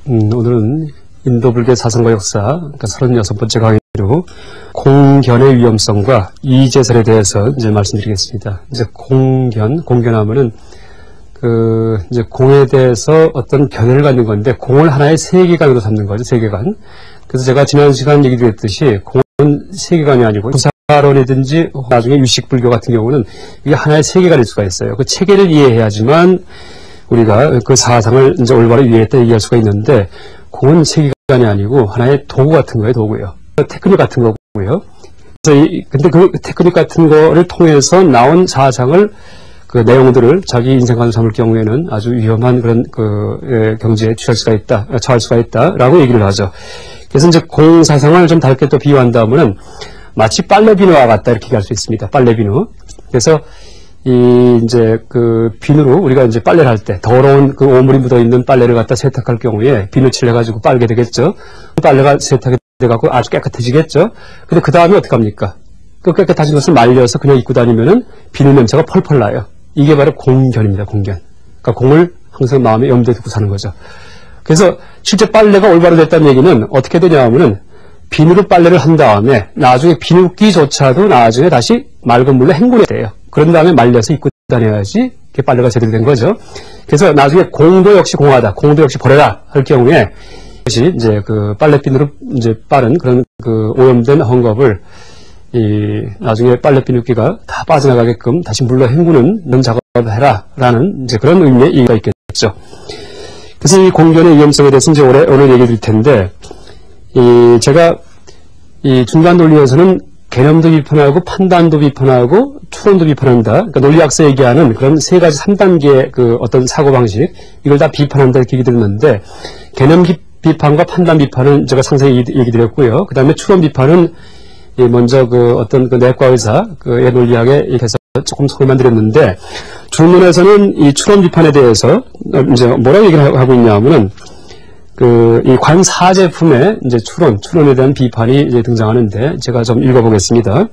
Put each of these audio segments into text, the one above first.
오늘은 인도불교 사상과 역사, 그러니까 36번째 강의로 공견의 위험성과 이제설에 대해서 이제 말씀드리겠습니다. 이제 공견하면은 이제 공에 대해서 어떤 견해를 갖는 건데, 공을 하나의 세계관으로 삼는 거죠, 세계관. 그래서 제가 지난 시간 얘기 드렸듯이, 공은 세계관이 아니고, 부사론이든지, 나중에 유식불교 같은 경우는 이게 하나의 세계관일 수가 있어요. 그 체계를 이해해야지만 우리가 그 사상을 이제 올바로 이해했다 얘기할 수가 있는데, 공은 세계관이 아니고 하나의 도구 같은 거예요, 도구요. 테크닉 같은 거고요. 그래서 근데 그 테크닉 같은 거를 통해서 나온 사상을, 그 내용들을 자기 인생관으로 삼을 경우에는 아주 위험한 그런 경지에 처할 수가 있다라고 얘기를 하죠. 그래서 이제 공 사상을 좀 다르게 또 비유한다면은 마치 빨래비누와 같다 이렇게 얘기할 수 있습니다. 빨래비누. 그래서 이제 그 비누로 우리가 이제 빨래를 할 때 더러운 그 오물이 묻어 있는 빨래를 갖다 세탁할 경우에 비누칠을 해가지고 빨게 되겠죠. 빨래가 세탁이 돼갖고 아주 깨끗해지겠죠. 근데 그 다음에 어떻게 합니까? 그 깨끗해진 것을 말려서 그냥 입고 다니면은 비누 냄새가 펄펄 나요. 이게 바로 공견입니다, 공견. 그러니까 공을 항상 마음에 염두에 두고 사는 거죠. 그래서 실제 빨래가 올바로 됐다는 얘기는 어떻게 되냐 하면은 비누로 빨래를 한 다음에 나중에 비누기조차도 나중에 다시 맑은 물로 헹궈야 돼요. 그런 다음에 말려서 입고 다녀야지 그게 빨래가 제대로 된 거죠. 그래서 나중에 공도 역시 공하다, 공도 역시 버려라 할 경우에 이것이 이제 그 빨래비누로 이제 빠른 그런 그 오염된 헝겊을 나중에 빨래비누기가 다 빠져나가게끔 다시 물로 헹구는 이런 작업을 해라라는 이제 그런 의미의 이유가 있겠죠. 그래서 이 공견의 위험성에 대해서 이제 오늘 얘기 드릴 텐데, 제가 이 중간 논리에서는 개념도 비판하고 판단도 비판하고 추론도 비판한다. 그러니까 논리학서 얘기하는 그런 세 가지 3단계의 그 어떤 사고방식, 이걸 다 비판한다 이렇게 얘기 드렸는데, 개념 비판과 판단 비판은 제가 상세히 얘기 드렸고요. 그 다음에 추론 비판은 먼저 그 어떤 그 내과 의사 그의 논리학에 대해서 조금 소개만 드렸는데, 중론에서는 이 추론 비판에 대해서 이제 뭐라고 얘기를 하고 있냐면은 이 관사제품의 이제 추론에 대한 비판이 이제 등장하는데, 제가 좀 읽어보겠습니다.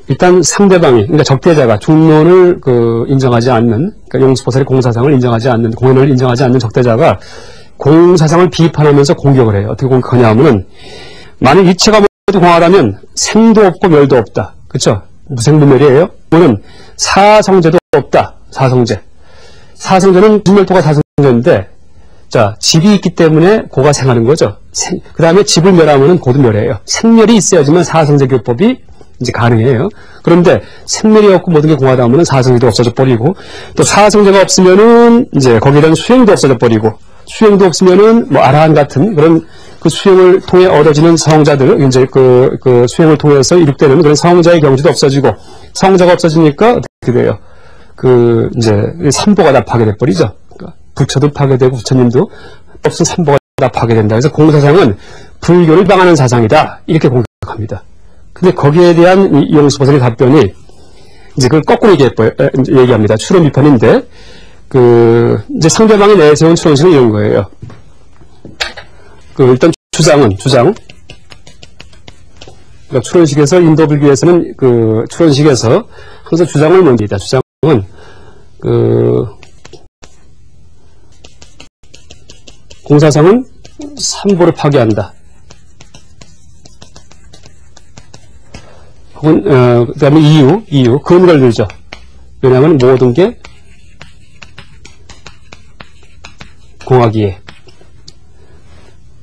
일단 상대방이, 그러니까 적대자가 중론을 인정하지 않는, 그러니까 용수보살의 공사상을 인정하지 않는, 공연을 인정하지 않는 적대자가 공사상을 비판하면서 공격을 해요. 어떻게 공격하냐 하면은, 만일 이체가 모두 공하다면 생도 없고 멸도 없다. 그쵸? 무생무멸이에요. 이거는 사성제도 없다. 사성제. 사성제는 분멸토가 사성제인데, 자, 집이 있기 때문에 고가 생하는 거죠. 그 다음에 집을 멸하면은 고도 멸해요. 생멸이 있어야지만 사성제 교법이 이제 가능해요. 그런데 생멸이 없고 모든 게 공하다 하면은 사성제도 없어져 버리고, 또 사성제가 없으면은 이제 거기에 대한 수행도 없어져 버리고, 수행도 없으면은 뭐 아라한 같은 그런 그 수행을 통해 얻어지는 성자들, 이제 그 수행을 통해서 이룩되는 그런 성자의 경지도 없어지고, 성자가 없어지니까 어떻게 돼요? 이제 삼보가 다 파괴돼버리죠. 부처도 파괴되고 부처님도 없은 삼보가 다 파괴된다. 그래서 공사상은 불교를 방하는 사상이다. 이렇게 공격합니다. 근데 거기에 대한 이 용수보살의 답변이 이제 그걸 거꾸로 얘기합니다. 추론 비판인데, 이제 상대방이 내세운 추론식은 이런 거예요. 일단 주장. 그러니까 추론식에서, 인도불교에서는 추론식에서 항상 주장을 먼저 합니다. 주장은 공사상은 삼보를 파괴한다. 혹은 그 다음에 이유 근거를 들죠. 왜냐하면 모든 게 공하기에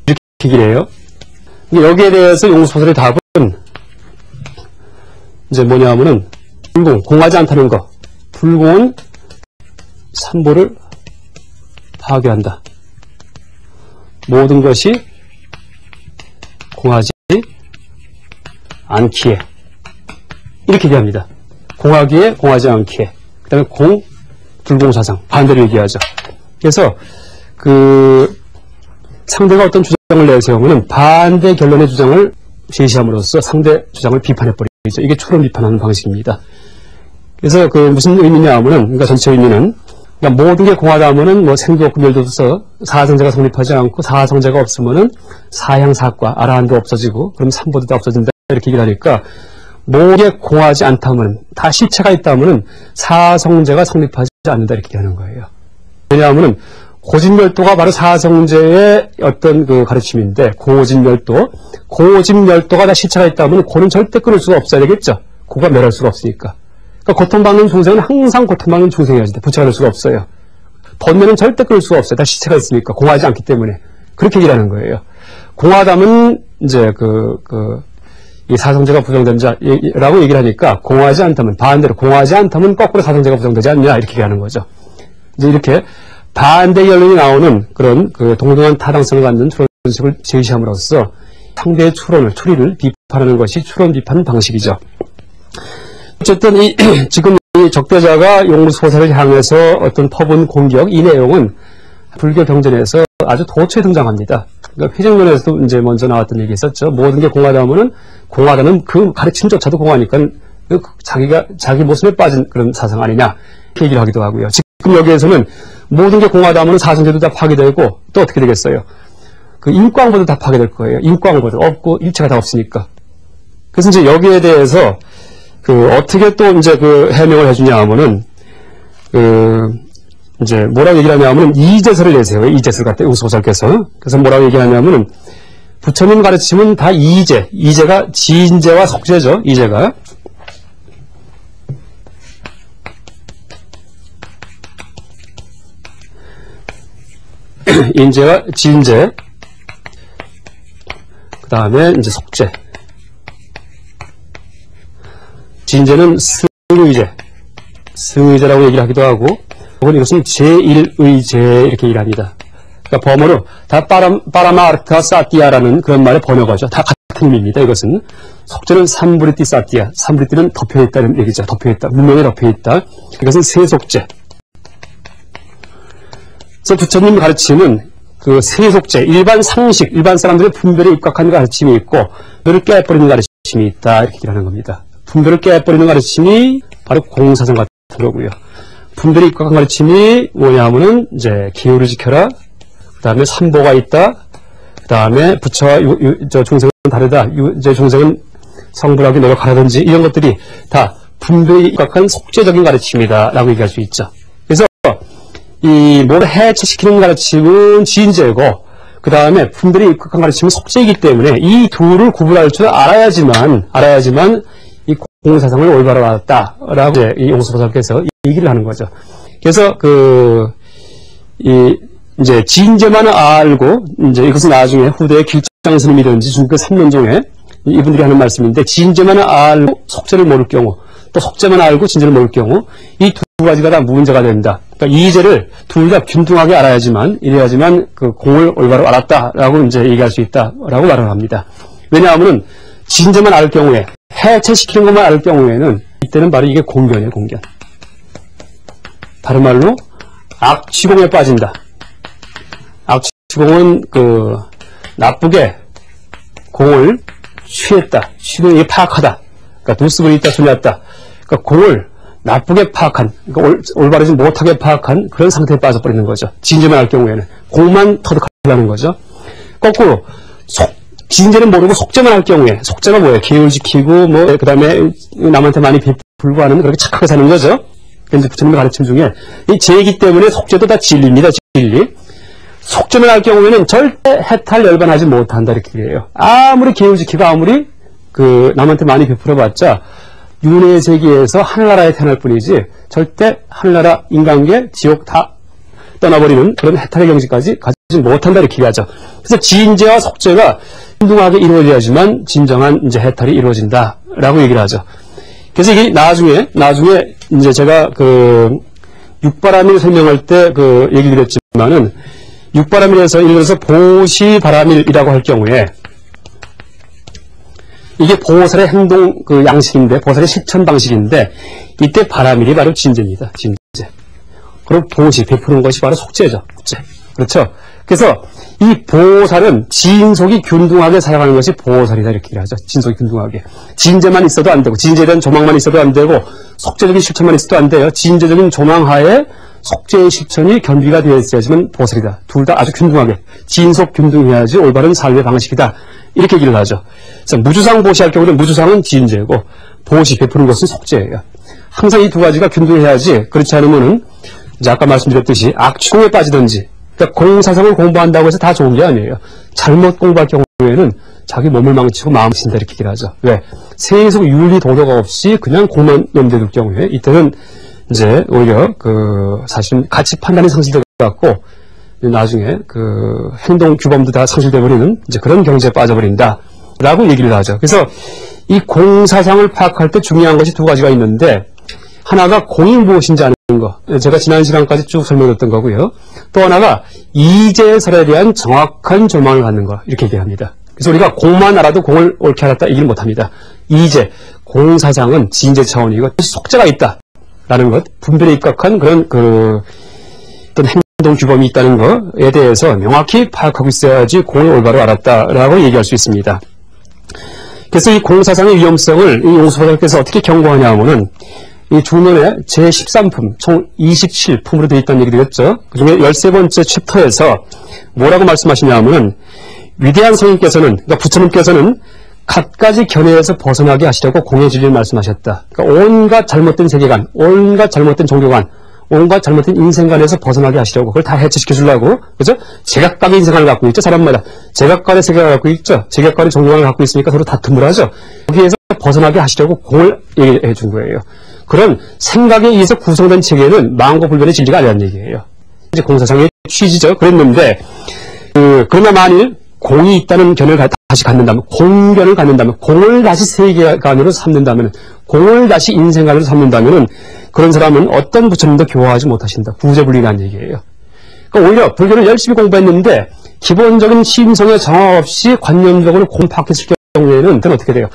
이렇게 얘기를 해요. 여기에 대해서 용수보살의 답은 이제 뭐냐 하면은 불공, 공하지 않다는 거. 불공은 삼보를 파괴한다. 모든 것이 공하지 않기에, 이렇게 얘기합니다. 공하기에, 공하지 않기에. 그 다음에 불공사상, 반대로 얘기하죠. 그래서 상대가 어떤 주장을 내세우면 반대 결론의 주장을 제시함으로써 상대 주장을 비판해버리죠. 이게 추론 비판하는 방식입니다. 그래서 무슨 의미냐 하면은, 그러니까 전체 의미는, 그러니까 모든 게 공하다 하면은 뭐 생도 없고 멸도 없어 사성제가 성립하지 않고, 사성제가 없으면은 사향사과, 아라한도 없어지고, 그럼 삼보도 다 없어진다. 이렇게 얘기를 하니까, 모든 게 공하지 않다면, 다 실체가 있다면은 사성제가 성립하지 않는다. 이렇게 하는 거예요. 왜냐하면은 고진멸도가 바로 사성제의 어떤 그 가르침인데, 고진멸도. 고진멸도가 다 시차가 있다면 고는 절대 끊을 수가 없어야 되겠죠. 고가 멸할 수가 없으니까. 그러니까 고통받는 중생은 항상 고통받는 중생이어야지 돼. 부처가 될 수가 없어요. 번뇌는 절대 끊을 수가 없어요. 다 시차가 있으니까. 공하지 않기 때문에. 그렇게 얘기하는 거예요. 공하다면 이제 이 사성제가 부정된 자라고 얘기를 하니까, 공하지 않다면, 반대로 공하지 않다면 거꾸로 사성제가 부정되지 않냐, 이렇게 얘기하는 거죠. 이제 이렇게 반대 결론이 나오는 그런 동등한 타당성을 갖는 추론식을 제시함으로써 상대의 추리를 비판하는 것이 추론 비판 방식이죠. 어쨌든 지금 이 적대자가 용무소사를 향해서 어떤 퍼본 공격, 이 내용은 불교 경전에서 아주 도처에 등장합니다. 그러니까 회쟁론에서도 이제 먼저 나왔던 얘기 있었죠. 모든 게 공하다면은, 공하다는 그 가르침조차도 공하니까 자기 모습에 빠진 그런 사상 아니냐, 이렇게 얘기를 하기도 하고요. 지금 여기에서는 모든 게 공하다면은 사성제도 다 파괴되고, 또 어떻게 되겠어요? 그 인과응보도 다 파괴될 거예요. 인과응보도 없고, 일체가 다 없으니까. 그래서 이제 여기에 대해서 어떻게 또 이제 해명을 해주냐 하면은, 이제 뭐라고 얘기를 하냐면은 이제설을 내세워요. 이제설 같은 용수보살께서. 그래서 뭐라고 얘기하냐면은 부처님 가르침은 다 이제가 지인제와 속제죠. 이제가. 인제와 지인제. 그 다음에 이제 속제. 지인제는 승의제라고 얘기를 하기도 하고, 혹은 이것은 제1의제 이렇게 얘기를 합니다. 그러니까 범어로 다 파라마르타 사티아라는 그런 말의 번역어죠. 다 같은 의미입니다. 이것은 속제는 삼브리티 사티아, 삼브리티는 덮여있다는 얘기죠. 덮여있다, 문명에 덮여있다. 이것은 세속제. 그래서 부처님 가르침은 그 세속제, 일반 상식, 일반 사람들의 분별에 입각한 가르침이 있고, 그를 깨버리는 가르침이 있다 이렇게 얘기를 하는 겁니다. 분별을 깨버리는 가르침이 바로 공사성 같은 거고요. 분별이 입각한 가르침이 뭐냐면은 이제 기호를 지켜라. 그 다음에 삼보가 있다. 그 다음에 부처와 중생은 다르다. 이제 중생은 성불하게 노력하라든지 이런 것들이 다 분별이 입각한 속죄적인 가르침이다라고 얘기할 수 있죠. 그래서 이 뭐를 해체시키는 가르침은 지인제고, 그 다음에 분별이 입각한 가르침은 속죄이기 때문에 이 둘을 구분할 줄 알아야지만 이 공사상을 올바로 알았다라고 이제 이 용수보살께서 얘기를 하는 거죠. 그래서 이제 지인제만 알고, 이제 이것은 나중에 후대의 길장 스님이든지 중국 삼론종에 이분들이 하는 말씀인데, 지인제만 알고 속제를 모를 경우, 또 속제만 알고 진제를 모를 경우, 이 두 가지가 다 무문제가 된다. 그러니까 이제를 둘 다 균등하게 알아야지만, 이래야지만 그 공을 올바로 알았다라고 이제 얘기할 수 있다라고 말을 합니다. 왜냐하면은 진제만 알 경우에, 해체시키는 것만 알 경우에는 이때는 바로 이게 공견이에요, 공견. 다른 말로 악취공에 빠진다. 악취공은 나쁘게 공을 취했다. 취는 이게 파악하다. 그러니까 두습을 있다, 소리났다. 그러니까 공을 나쁘게 파악한, 그러니까 올바르지 못하게 파악한 그런 상태에 빠져버리는 거죠. 진제만 알 경우에는. 공만 터득하려는 거죠. 거꾸로 진제는 모르고 속제만 할 경우에, 속제가 뭐예요? 계율 지키고, 그 다음에 남한테 많이 베풀고 하는, 그렇게 착하게 사는 거죠. 이제 부처님의 가르침 중에, 이 제이기 때문에 속제도 다 진리입니다, 진리. 속제만 할 경우에는 절대 해탈 열반하지 못한다, 이렇게 얘기해요. 아무리 계율 지키고, 아무리 남한테 많이 베풀어봤자, 윤회 세계에서 하늘나라에 태어날 뿐이지, 절대 하늘나라, 인간계, 지옥 다 떠나버리는 그런 해탈의 경지까지 가지 못한다, 이렇게 얘기하죠. 그래서 지인제와 속제가 균등하게 이루어져야지만 진정한 이제 해탈이 이루어진다라고 얘기를 하죠. 그래서 이게 나중에 이제 제가 육바라밀 설명할 때 얘기를 했지만은, 육바라밀에서 예를 들어서 보시바라밀이라고 할 경우에, 이게 보살의 행동 양식인데, 보살의 실천 방식인데, 이때 바라밀이 바로 진제입니다. 진제. 그리고 보시, 베푸는 것이 바로 속제죠. 속제. 그렇죠? 그래서 이 보살은 진속이 균등하게 사용하는 것이 보살이다, 이렇게 얘기하죠. 진속이 균등하게. 진제만 있어도 안 되고, 진제에 대한 조망만 있어도 안 되고, 속제적인 실천만 있어도 안 돼요. 진제적인 조망하에 속제의 실천이 겸비가 되어 있어야지만 보살이다. 둘 다 아주 균등하게. 진속 균등해야지 올바른 삶의 방식이다. 이렇게 얘기를 하죠. 그래서 무주상 보시할 경우는 무주상은 진제고, 보시, 베푸는 것은 속제예요. 항상 이 두 가지가 균등해야지, 그렇지 않으면은, 이제 아까 말씀드렸듯이 악취공에 빠지든지, 그러니까 공사상을 공부한다고 해서 다 좋은 게 아니에요. 잘못 공부할 경우에는 자기 몸을 망치고 마음을 신다 이렇게 얘기를 하죠. 왜? 세속 윤리 도덕 없이 그냥 공만 염두에 둘 경우에 이때는 이제 오히려 사실 가치 판단이 상실돼 갖고 나중에 행동 규범도 다 상실돼 버리는 이제 그런 경지에 빠져버린다라고 얘기를 하죠. 그래서 이 공사상을 파악할 때 중요한 것이 두 가지가 있는데 하나가 공이 무엇인지 아는 거. 제가 지난 시간까지 쭉 설명했던 거고요. 또 하나가 이제설에 대한 정확한 조망을 갖는 거. 이렇게 얘기합니다. 그래서 우리가 공만 알아도 공을 옳게 알았다 얘기를 못합니다. 이제 공사상은 진제 차원이고 속죄가 있다. 라는 것. 분별에 입각한 그런 어떤 행동 규범이 있다는 것에 대해서 명확히 파악하고 있어야지 공을 올바로 알았다라고 얘기할 수 있습니다. 그래서 이 공사상의 위험성을 이 용수보살께서 어떻게 경고하냐 하면은 이 중론의 제13품, 총 27품으로 되어 있다는 얘기 드렸죠. 그 중에 13번째 챕터에서 뭐라고 말씀하시냐 하면은 위대한 성인께서는, 그러니까 부처님께서는 갖가지 견해에서 벗어나게 하시려고 공의 진리를 말씀하셨다. 그러니까 온갖 잘못된 세계관, 온갖 잘못된 종교관, 온갖 잘못된 인생관에서 벗어나게 하시려고 그걸 다 해체시켜 주려고, 그죠? 제각각의 인생관을 갖고 있죠. 사람마다 제각각의 세계관을 갖고 있죠. 제각각의 종교관을 갖고 있으니까 서로 다툼을 하죠. 거기에서 벗어나게 하시려고 공을 얘기해 준 거예요. 그런 생각에 의해서 구성된 체계는 망고불변의 진리가 아니라는 얘기예요. 이제 공사상의 취지죠. 그랬는데 그러나 만일 공이 있다는 견해를 다시 갖는다면, 공견을 갖는다면, 공을 다시 세계관으로 삼는다면, 공을 다시 인생관으로 삼는다면 그런 사람은 어떤 부처님도 교화하지 못하신다. 구제불리라는 얘기예요. 그러니까 오히려 불교를 열심히 공부했는데 기본적인 심성의 정화 없이 관념적으로 공파했을 경우에는 그건 어떻게 돼요?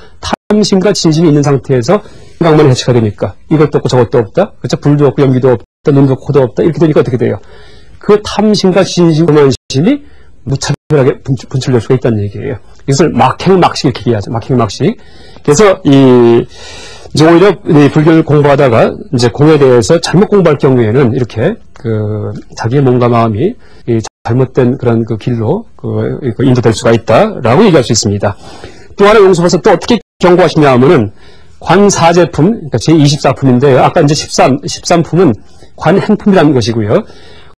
탐심과 진심이 있는 상태에서 생각만 해체가 되니까 이것도 없고 저것도 없다. 그렇죠? 불도 없고 연기도 없다. 눈도 없고 코도 없다. 이렇게 되니까 어떻게 돼요? 그 탐심과 진심, 교만심이 무차별하게 분출될 수가 있다는 얘기예요. 이것을 막행막식 이렇게 얘기하죠. 막행막식. 그래서 이제 오히려 이 불교를 공부하다가 이제 공에 대해서 잘못 공부할 경우에는 이렇게 자기의 몸과 마음이 이 잘못된 그런 길로 인도될 수가 있다라고 얘기할 수 있습니다. 또 하나 용수보살 또 어떻게 경고하시냐 하면은 관사제품, 그러니까 제24품인데요. 아까 이제 13품은 관행품이라는 것이고요.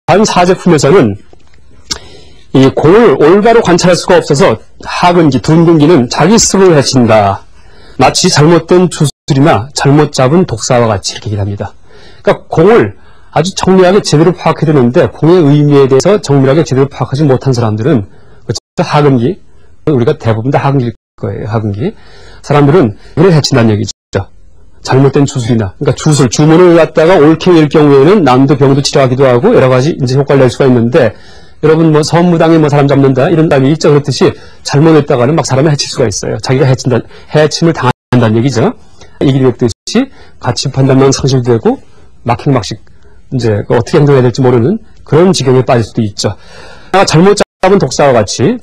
관사제품에서는 이 공을 올바로 관찰할 수가 없어서 하근기, 둔근기는 자기 스스로를 해친다. 마치 잘못된 주술이나 잘못 잡은 독사와 같이 이렇게 얘기합니다. 그러니까 공을 아주 정밀하게 제대로 파악해야 되는데 공의 의미에 대해서 정밀하게 제대로 파악하지 못한 사람들은 하근기, 우리가 대부분 다 하근기일 거예요. 하근기. 사람들은 그래 해친다는 얘기죠. 잘못된 주술이나, 그러니까 주문을 갖다가 옳게 낼 경우에는 남도 병도 치료하기도 하고 여러 가지 이제 효과를 낼 수가 있는데, 여러분 선무당에 사람 잡는다 이런 답이 있죠. 그렇듯이 잘못했다가는 막 사람을 해칠 수가 있어요. 자기가 해침을 당한다는 얘기죠. 얘기했듯이 가치 판단만 상실되고 막행막식 이제 어떻게 행동해야 될지 모르는 그런 지경에 빠질 수도 있죠. 잘못 잡은 독사와 같이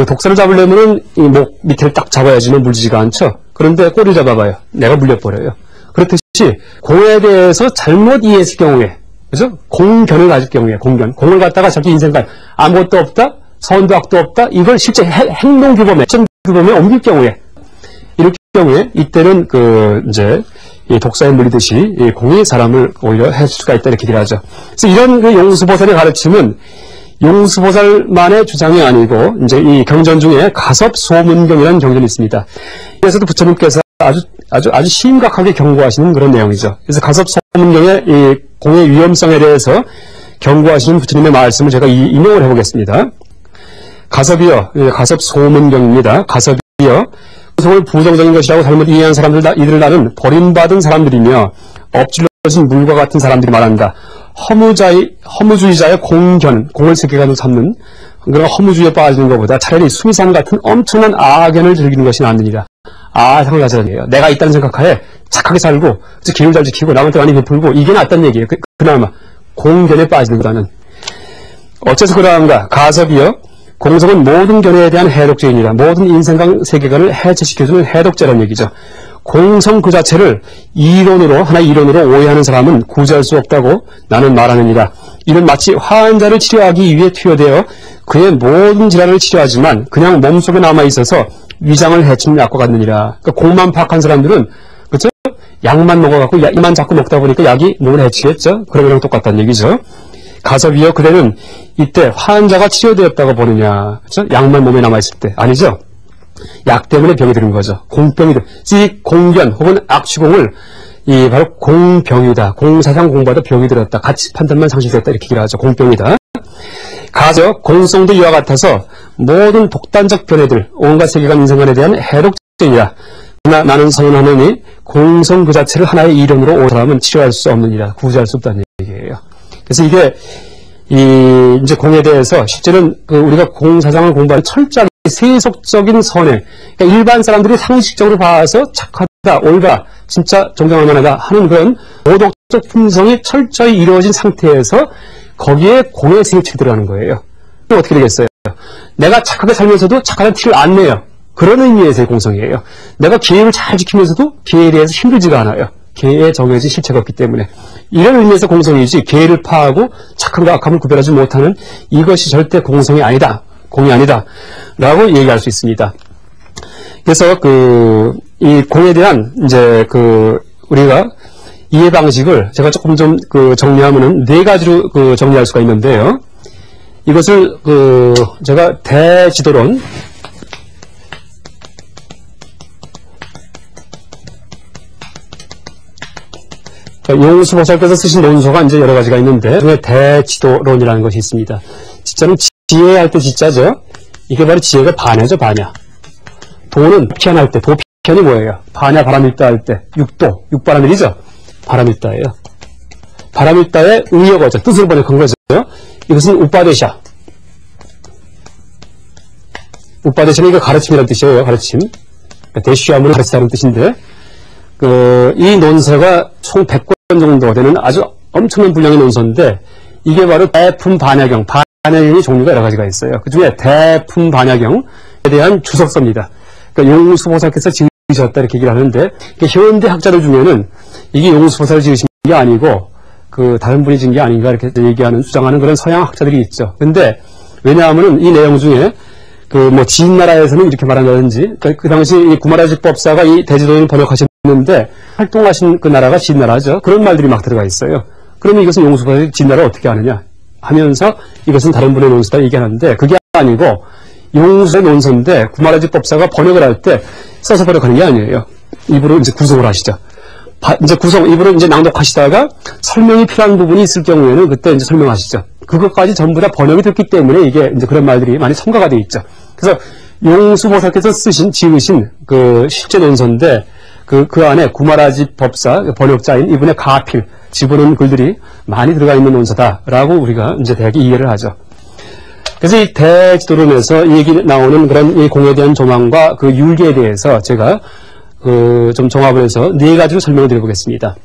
독사를 잡으려면은 이 목 밑에를 딱 잡아야지만 물리지가 않죠. 그런데 꼬리를 잡아봐요. 내가 물려버려요. 그렇듯이 공에 대해서 잘못 이해했을 경우에, 그죠? 공견을 가질 경우에, 공을 갖다가 자기 인생관 아무것도 없다, 선도 악도 없다, 이걸 실제 행동 규범에 옮길 경우에, 이럴 경우에 이때는 이제 이 독사에 물리듯이 이 공이 사람을 오히려 해칠 수가 있다 이렇게 얘기를 하죠. 그래서 이런 용수보살의 가르침은 용수보살만의 주장이 아니고 이제 이 경전 중에 가섭소문경이라는 경전이 있습니다. 그래서도 부처님께서 아주 심각하게 경고하시는 그런 내용이죠. 그래서 가섭소문경의 이 공의 위험성에 대해서 경고하시는 부처님의 말씀을 제가 인용을 해보겠습니다. 가섭이여, 가섭소문경입니다. 가섭이여, 성을 부정적인 것이라고 잘못 이해한 사람들, 이들을 나는 버림받은 사람들이며 엎질러진 물과 같은 사람들이 말한다. 허무주의자의 공을 세계관으로 삼는 그런 허무주의에 빠지는 것보다 차라리 수미산 같은 엄청난 아견을 즐기는 것이 낫느니라. 아상을 가져야 내가 있다는 생각하에 착하게 살고 기를 잘 지키고 남한테 많이 베풀고 이게 낫다는 얘기예요. 그나마 공견에 빠지는 것보다는. 어째서 그러한가? 가섭이여, 공성은 모든 견해에 대한 해독제이니라. 모든 인생관 세계관을 해체시켜주는 해독제라는 얘기죠. 공성 그 자체를 하나의 이론으로 오해하는 사람은 구제할 수 없다고 나는 말하느니라. 이는 마치 환자를 치료하기 위해 투여되어 그의 모든 질환을 치료하지만 그냥 몸속에 남아있어서 위장을 해치는 약과 같느니라. 그러니까 공만 파악한 사람들은, 그렇죠? 약만 먹어갖고 이만 자꾸 먹다 보니까 약이 몸을 해치겠죠? 그런 거랑 똑같다는 얘기죠. 가섭이여 그대는 이때 환자가 치료되었다고 보느냐. 그렇죠? 약만 몸에 남아있을 때. 아니죠. 약 때문에 병이 드는 거죠. 공병이 이 공견 혹은 악취공을 이 바로 공병이다. 공사상 공부하다 병이 들었다. 가치 판단만 상실됐다. 이렇게 얘기를 하죠. 공병이다. 가서 공성도 이와 같아서 모든 독단적 변해들 온갖 세계관 인생관에 대한 해독제이다. 그러나 나는 선언하노니 공성 그 자체를 하나의 이론으로 온 사람은 치료할 수 없느니라. 구제할 수 없다는 얘기예요. 그래서 이게 이제 공에 대해서 실제는 우리가 공사상을 공부하는 철저하게 세속적인 선행, 그러니까 일반 사람들이 상식적으로 봐서 착하다, 옳다, 진짜 존경할 만하다 하는 그런 도덕적 품성이 철저히 이루어진 상태에서 거기에 공의 생취가 들어가는 거예요. 그럼 어떻게 되겠어요? 내가 착하게 살면서도 착하다는 티를 안 내요. 그런 의미에서의 공성이에요. 내가 계율을 잘 지키면서도 계에 대해서 힘들지가 않아요. 계에 정해진 실체가 없기 때문에. 이런 의미에서 공성이지 계를 파하고 착함과 악함을 구별하지 못하는 이것이 절대 공성이 아니다. 공이 아니다. 라고 얘기할 수 있습니다. 그래서 이 공에 대한 이제 우리가 이해 방식을 제가 조금 좀 정리하면은 네 가지로 정리할 수가 있는데요. 이것을 제가 대지도론 용수보살께서 쓰신 논소가 이제 여러 가지가 있는데 그중에 대지도론이라는 것이 있습니다. 지자는 지혜할 때 지자죠. 이게 바로 지혜가 반야죠, 반야. 도는 피안할 때, 도피안이 뭐예요? 반야 바람일다 할 때, 육도, 육바람일이죠. 바람일다예요. 바람일다의 의역어죠. 뜻으로 번역한 거죠. 이것은 우빠데샤. 우빠데샤는 이거 가르침이라는 뜻이에요. 가르침. 대쉬함을 가르치다는 뜻인데 이 논서가 총 100권 정도 되는 아주 엄청난 분량의 논서인데 이게 바로 대품 반야경, 반야경의 종류가 여러 가지가 있어요. 그 중에 대품 반야경에 대한 주석서입니다. 그러니까 용수보살께서 지으셨다 이렇게 얘기를 하는데 현대 학자들 중에는 이게 용수보살을 지으신 게 아니고 다른 분이 지은 게 아닌가 이렇게 얘기하는 주장하는 그런 서양 학자들이 있죠. 근데 왜냐하면 이 내용 중에 지인나라에서는 이렇게 말한다든지 그 당시 이 구마라직법사가 이 대지도를 번역하셨는데 활동하신 그 나라가 지인나라죠. 그런 말들이 막 들어가 있어요. 그러면 이것은 용수보살이 지인나라를 어떻게 아느냐 하면서 이것은 다른 분의 논서다 얘기하는데 그게 아니고 용수의 논서인데 구마라직법사가 번역을 할 때 써서 번역하는 게 아니에요. 입으로 이제 구성을 하시죠. 입으로 이제 낭독하시다가 설명이 필요한 부분이 있을 경우에는 그때 이제 설명하시죠. 그것까지 전부 다 번역이 됐기 때문에 이게 이제 그런 말들이 많이 첨가가 되어 있죠. 그래서 용수보살께서 지으신 실제 논서인데 그 안에 구마라지 법사 번역자인 이분의 가필 집어넣은 글들이 많이 들어가 있는 논서다라고 우리가 이제 대략 이해를 하죠. 그래서 이 대지도론에서 얘기 나오는 그런 이 공에 대한 조망과 그 율계에 대해서 제가 좀 종합을 해서 네 가지로 설명을 드려보겠습니다.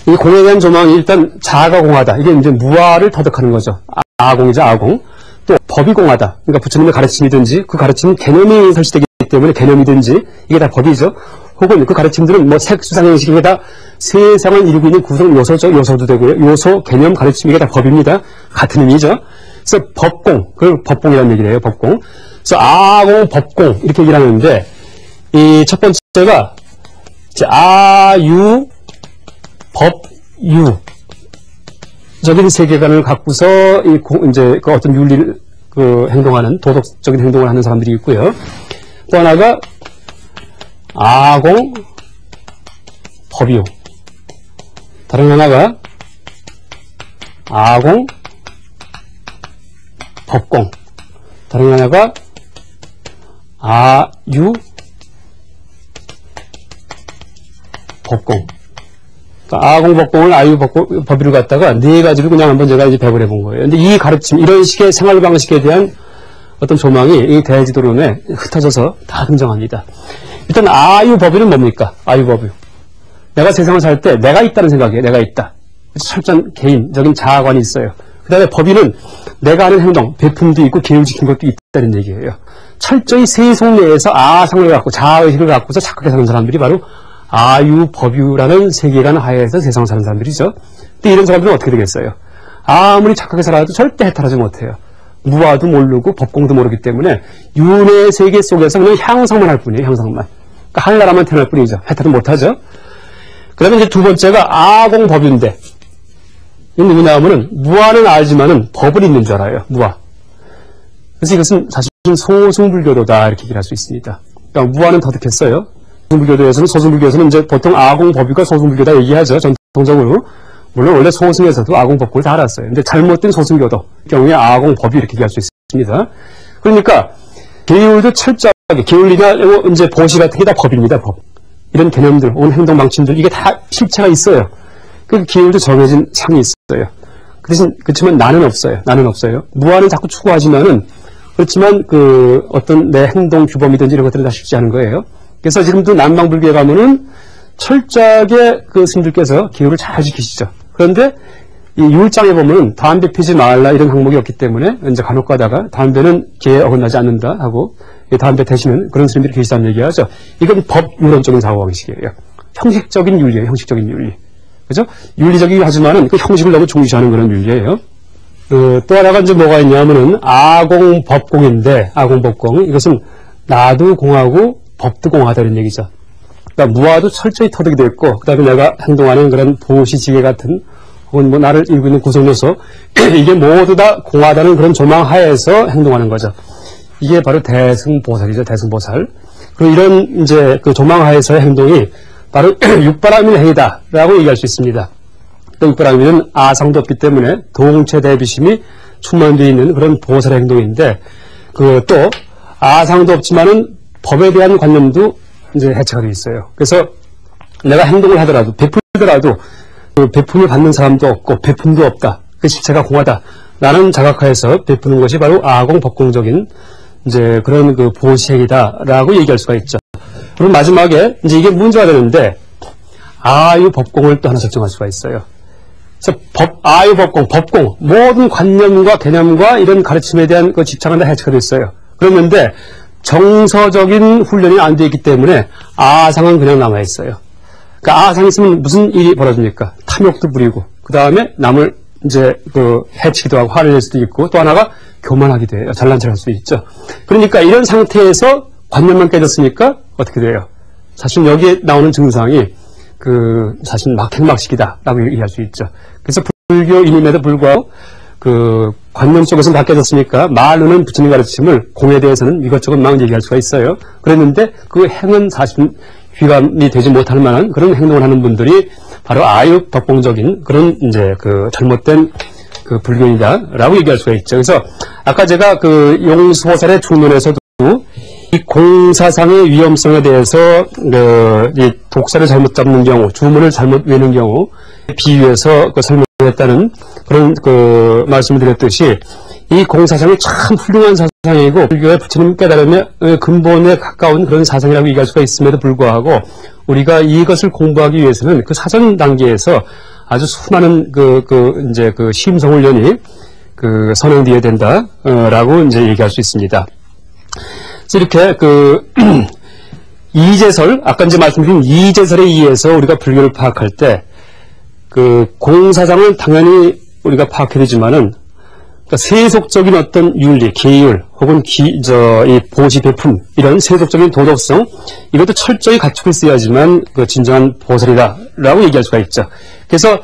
이 공에 대한 조망이 일단 자아가 공하다. 이게 이제 무아를 터득하는 거죠. 아공이죠, 아공. 또 법이 공하다. 그러니까 부처님의 가르침이든지 그 가르침은 개념이 설치되기 때문에 개념이든지 이게 다 법이죠. 혹은 그 가르침들은 색수상행식 이게 다 세상을 이루고 있는 구성 요소죠. 요소도 되고요. 요소, 개념, 가르침 이게 다 법입니다. 같은 의미죠. 그래서 법공, 그걸 법공이라는 얘기를 해요. 법공. 그래서 아공, 법공 이렇게 얘기를 하는데 이 첫 번째가 이제 아유, 법유 적인 세계관을 갖고서 이제 어떤 윤리를 행동하는 도덕적인 행동을 하는 사람들이 있고요. 또 하나가 아공, 법유. 다른 하나가 아공, 법공. 다른 하나가 아유, 법공. 그러니까 아공법공을 아유법유를 갖다가 네 가지를 그냥 한번 제가 이제 배분해 본 거예요. 근데 이 가르침, 이런 식의 생활 방식에 대한 어떤 조망이 이 대지도론에 흩어져서 다 등장합니다. 일단 아유법유는 뭡니까? 아유법유. 내가 세상을 살 때 내가 있다는 생각이에요. 내가 있다. 철저한 개인적인 자아관이 있어요. 그 다음에 법유는 내가 하는 행동, 배품도 있고 계율 지킨 것도 있다는 얘기예요. 철저히 세속 내에서 아상을 갖고 자아의식을 갖고서 착하게 사는 사람들이 바로 아유법유라는 세계관 하에서 세상을 사는 사람들이죠. 근데 이런 사람들은 어떻게 되겠어요? 아무리 착하게 살아도 절대 해탈하지 못해요. 무아도 모르고 법공도 모르기 때문에 윤의 세계 속에서 그냥 향상만 할 뿐이에요. 향상만. 그러니까 하늘나라만 태어날 뿐이죠. 해탈은 못하죠. 그 다음에 이제 두 번째가 아공법유인데 이건 누구냐 하면은 무아는 알지만은 법을 있는 줄 알아요. 무아. 그래서 이것은 사실은 소승불교도다 이렇게 얘기를 할 수 있습니다. 그러니까 무아는 터득했어요. 소승불교에서는 이제 보통 아공법유가 소승불교다 얘기하죠. 전통적으로. 물론 원래 소승에서도 아공법구를 다 알았어요. 근데 잘못된 소승교도 경우에 아공법유 이렇게 얘기할 수 있습니다. 그러니까 계율도 철저하게 계율이나 이제 보시 같은 게 다 법입니다. 법. 이런 개념들, 온 행동 방침들 이게 다 실체가 있어요. 그 계율도 정해진 상이 있어요. 그렇지만 나는 없어요. 나는 없어요. 무아는 자꾸 추구하지만은 그렇지만 그 어떤 내 행동 규범이든지 이런 것들은 다 쉽지 않은 거예요. 그래서 지금도 남방불교에 가면은 철저하게 그 스님들께서 계율을 잘 지키시죠. 그런데 이 율장에 보면은 담배 피지 말라 이런 항목이 없기 때문에 이제 간혹 가다가 담배는 계에 어긋나지 않는다 하고 담배 대시는 그런 스님들이 계시다는 얘기하죠. 이건 법유론적인 사고방식이에요. 형식적인 윤리예요. 형식적인 윤리. 그죠? 윤리적이긴 하지만은 그 형식을 너무 중시하는 그런 윤리예요. 또 하나가 이제 뭐가 있냐면은 아공법공인데 아공법공 이것은 나도 공하고 법도 공하다는 얘기죠. 그러니까 무아도 철저히 터득이 됐고 그다음에 내가 행동하는 그런 보시지계 같은 혹은 뭐 나를 이루고 있는 구성요소 이게 모두 다 공하다는 그런 조망 하에서 행동하는 거죠. 이게 바로 대승보살이죠. 대승보살. 그리고 이런 이제 그 조망 하에서의 행동이 바로 육바라밀 행위다라고 얘기할 수 있습니다. 또 육바라밀은 아상도 없기 때문에 동체 대비심이 충만되어 있는 그런 보살의 행동인데 그 또 아상도 없지만은 법에 대한 관념도 이제 해체가 되어 있어요. 그래서 내가 행동을 하더라도 베풀더라도 그 베품을 받는 사람도 없고 베품도 없다. 그 실체가 공하다. 라는 자각하에서 베푸는 것이 바로 아공법공적인 이제 그런 그 보시행이다라고 얘기할 수가 있죠. 그럼 마지막에 이제 이게 문제가 되는데 아유법공을 또 하나 적정할 수가 있어요. 그래서 아유법공, 법공 모든 관념과 개념과 이런 가르침에 대한 그 집착은 다 해체가 됐어요. 그랬는데 정서적인 훈련이 안 되어 있기 때문에 아상은 그냥 남아 있어요. 그러니까 아상이 있으면 무슨 일이 벌어집니까? 탐욕도 부리고 그 다음에 남을 이제 그 해치기도 하고 화를 낼 수도 있고 또 하나가 교만하기도 해요. 잘난 척할 수도 있죠. 그러니까 이런 상태에서 관념만 깨졌으니까 어떻게 돼요? 사실 여기에 나오는 증상이 그 사실 막행막식이다라고 얘기할 수 있죠. 그래서 불교인임에도 불구하고 그 관념 속에서 다 깨졌으니까 말로는 부처님 가르침을 공에 대해서는 이것저것 막 얘기할 수가 있어요. 그랬는데 그 행은 사실 귀감이 되지 못할 만한 그런 행동을 하는 분들이 바로 아유법공적인 그런 이제 그 잘못된 그 불교이다라고 얘기할 수가 있죠. 그래서 아까 제가 그 용수보살의 중론에서도 이 공사상의 위험성에 대해서 이 독사를 잘못 잡는 경우, 주문을 잘못 외는 경우 비유해서 그 설명했다는 그런 그 말씀을 드렸듯이 이 공사상이 참 훌륭한 사상이고 불교의 부처님 깨달음의 근본에 가까운 그런 사상이라고 얘기할 수가 있음에도 불구하고 우리가 이것을 공부하기 위해서는 그 사전 단계에서 아주 수많은 이제 그 심성훈련이 그 선행되어야 된다라고 이제 얘기할 수 있습니다. 그래서 이렇게 그 이제설 아까 이제 말씀드린 이제설에 의해서 우리가 불교를 파악할 때 그 공사상을 당연히 우리가 파악해야 되지만은 그러니까 세속적인 어떤 윤리, 계율 혹은 이 보시 배품 이런 세속적인 도덕성 이것도 철저히 갖추고 있어야지만 그 진정한 보살이다라고 얘기할 수가 있죠. 그래서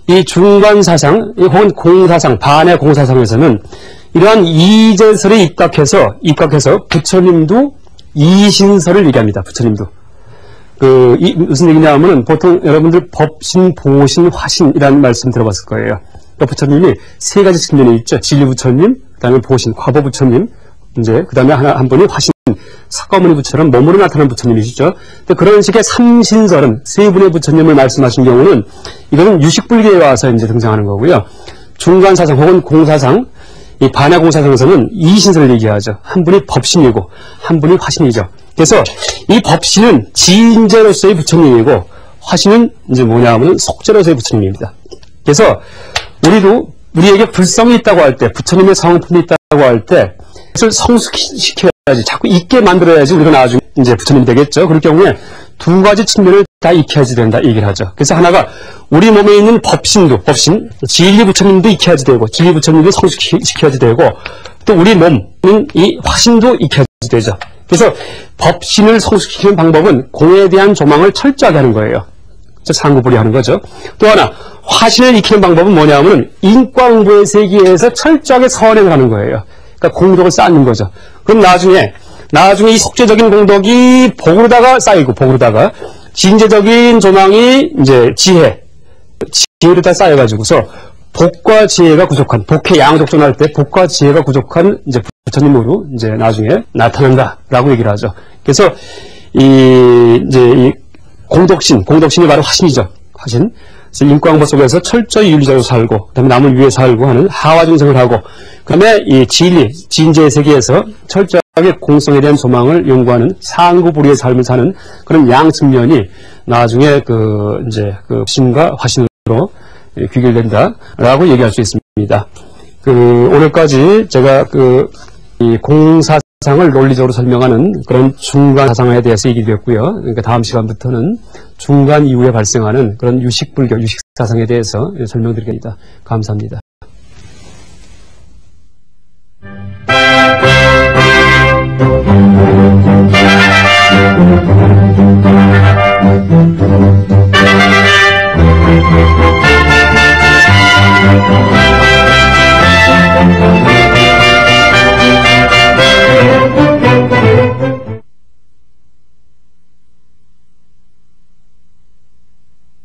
이 중간사상 혹은 공사상, 반의 공사상에서는 이러한 이제설에 입각해서 부처님도 이신설을 얘기합니다. 부처님도. 무슨 얘기냐 하면은 보통 여러분들 법신, 보신, 화신이라는 말씀 들어봤을 거예요. 그러니까 부처님이 세 가지 측면이 있죠. 진리 부처님, 그 다음에 보신, 화보 부처님, 이제 그 다음에 한 분이 화신, 석가모니 부처럼 몸으로 나타난 부처님이시죠. 그런 식의 삼신설은 세 분의 부처님을 말씀하신 경우는 이거는 유식불교에 와서 이제 등장하는 거고요. 중간사상 혹은 공사상, 이 반야 공사상에서는 이신설을 얘기하죠. 한 분이 법신이고 한 분이 화신이죠. 그래서 이 법신은 지인제로서의 부처님이고 화신은 이제 뭐냐 하면 속죄로서의 부처님입니다. 그래서 우리에게 불성이 있다고 할 때, 부처님의 성품이 있다고 할 때, 그것을 성숙시켜야지, 자꾸 있게 만들어야지 우리가 나중에 이제 부처님이 되겠죠. 그럴 경우에 두 가지 측면을 다 익혀야지 된다, 이 얘기를 하죠. 그래서 하나가 우리 몸에 있는 법신, 진리 부처님도 익혀야지 되고, 진리 부처님도 성숙시켜야지 되고, 또 우리 몸은 이 화신도 익혀야지 되죠. 그래서 법신을 성숙시키는 방법은 공에 대한 조망을 철저하게 하는 거예요. 상구불이 하는 거죠. 또 하나, 화신을 익히는 방법은 뭐냐면 인과응보의 세계에서 철저하게 선행하는 거예요. 그러니까 공덕을 쌓는 거죠. 그럼 나중에 이 속죄적인 공덕이 복으로다가 쌓이고 복으로다가 진재적인 조망이 이제 지혜로 다 쌓여가지고서 복과 지혜가 부족한, 복의 양족존할 때 복과 지혜가 부족한 이제 부처님으로 이제 나중에 나타난다라고 얘기를 하죠. 그래서 이 공덕신이 바로 화신이죠. 화신. 그래서 인과응보 속에서 철저히 윤리적으로 살고, 그다음에 남을 위해 살고 하는 하화중생을 하고, 그다음에 이 진재의 세계에서 철저하게 공성에 대한 소망을 연구하는 상구불의의 삶을 사는 그런 양 측면이 나중에 신과 화신으로 귀결된다라고 얘기할 수 있습니다. 오늘까지 제가 이 공사상을 논리적으로 설명하는 그런 중간 사상에 대해서 얘기드렸고요. 그러니까 다음 시간부터는 중간 이후에 발생하는 그런 유식불교, 유식사상에 대해서 설명드리겠습니다. 감사합니다.